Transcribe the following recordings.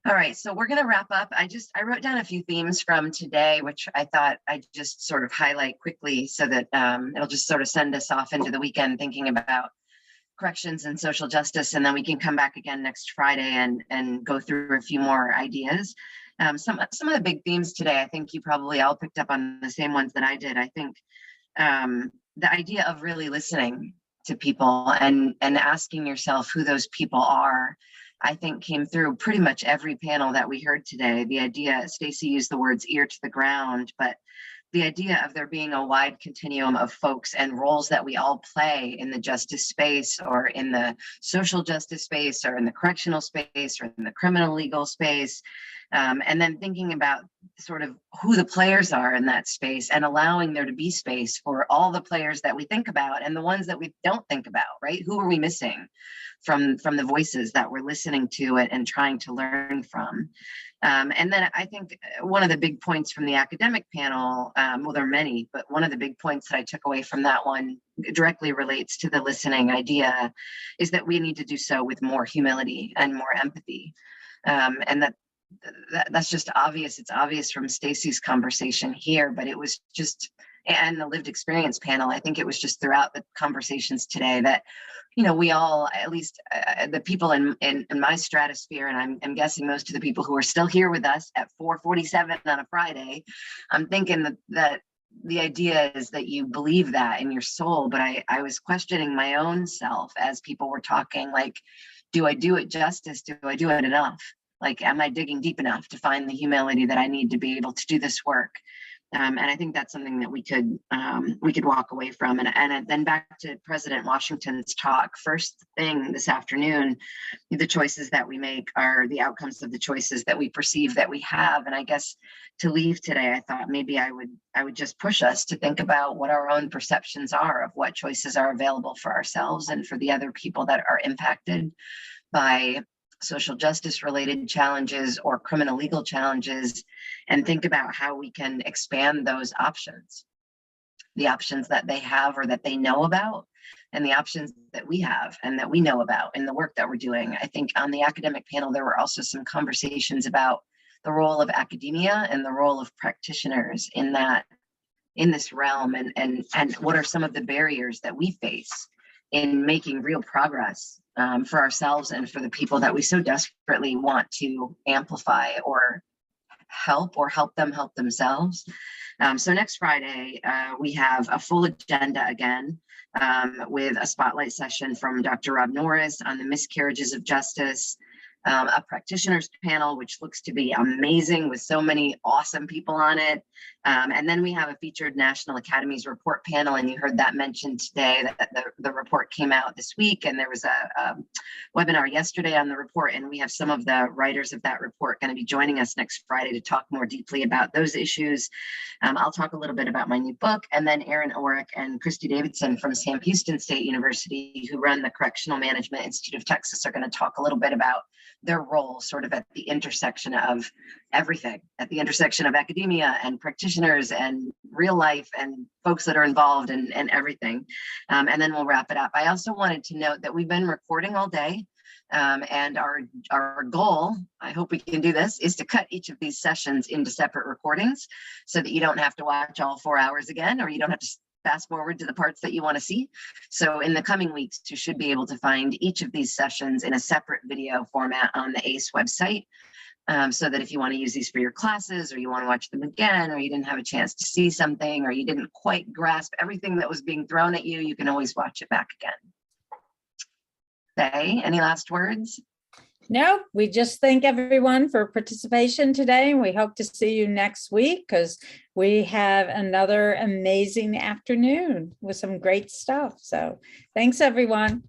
All right, so we're going to wrap up. I wrote down a few themes from today, which I thought I'd just sort of highlight quickly so that it'll just sort of send us off into the weekend thinking about corrections and social justice, and then we can come back again next Friday and go through a few more ideas. Some of the big themes today, I think you probably all picked up on the same ones that I did. I think the idea of really listening to people and asking yourself who those people are, I think came through pretty much every panel that we heard today. The idea, Stacy used the words ear to the ground, but the idea of there being a wide continuum of folks and roles that we all play in the justice space or in the social justice space or in the correctional space or in the criminal legal space. And then thinking about sort of who the players are in that space and allowing there to be space for all the players that we think about and the ones that we don't think about, right? Who are we missing from the voices that we're listening to and trying to learn from? And then I think one of the big points from the academic panel, well, there are many, but one of the big points that I took away from that one directly relates to the listening idea, is that we need to do so with more humility and more empathy. And that's just obvious. It's obvious from Stacy's conversation here, but it was just, and the lived experience panel, I think it was just throughout the conversations today that, you know, we all, at least the people in my stratosphere, and I'm guessing most of the people who are still here with us at 4:47 on a Friday, I'm thinking that the idea is that you believe that in your soul. But I was questioning my own self as people were talking, like, do I do it justice? Do I do it enough? Like, am I digging deep enough to find the humility that I need to be able to do this work? And I think that's something that we could walk away from. And then back to President Washington's talk, first thing this afternoon, the choices that we make are the outcomes of the choices that we perceive that we have. And I guess to leave today, I thought maybe I would just push us to think about what our own perceptions are of what choices are available for ourselves and for the other people that are impacted by social justice related challenges or criminal legal challenges, and think about how we can expand those options, the options that they have or that they know about, and the options that we have and that we know about in the work that we're doing. I think on the academic panel, there were also some conversations about the role of academia and the role of practitioners in this realm, and what are some of the barriers that we face in making real progress for ourselves and for the people that we so desperately want to amplify or help them help themselves. So next Friday, we have a full agenda again, with a spotlight session from Dr. Rob Norris on the miscarriages of justice, a practitioners panel, which looks to be amazing with so many awesome people on it. And then we have a featured National Academies report panel, and you heard that mentioned today, that the report came out this week, and there was a webinar yesterday on the report, and we have some of the writers of that report going to be joining us next Friday to talk more deeply about those issues. I'll talk a little bit about my new book, and then Aaron Orrick and Christy Davidson from Sam Houston State University, who run the Correctional Management Institute of Texas, are going to talk a little bit about their role sort of at the intersection of everything, at the intersection of academia and practitioners and real life and folks that are involved and everything. And then we'll wrap it up. I also wanted to note that we've been recording all day. And our goal, I hope we can do this, is to cut each of these sessions into separate recordings so that you don't have to watch all 4 hours again, or you don't have to fast forward to the parts that you want to see. So in the coming weeks, you should be able to find each of these sessions in a separate video format on the ACE website. So that if you want to use these for your classes, or you want to watch them again, or you didn't have a chance to see something, or you didn't quite grasp everything that was being thrown at you, you can always watch it back again. Faye, any last words? No, we just thank everyone for participation today. We hope to see you next week, because we have another amazing afternoon with some great stuff. So thanks, everyone.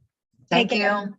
Thank you.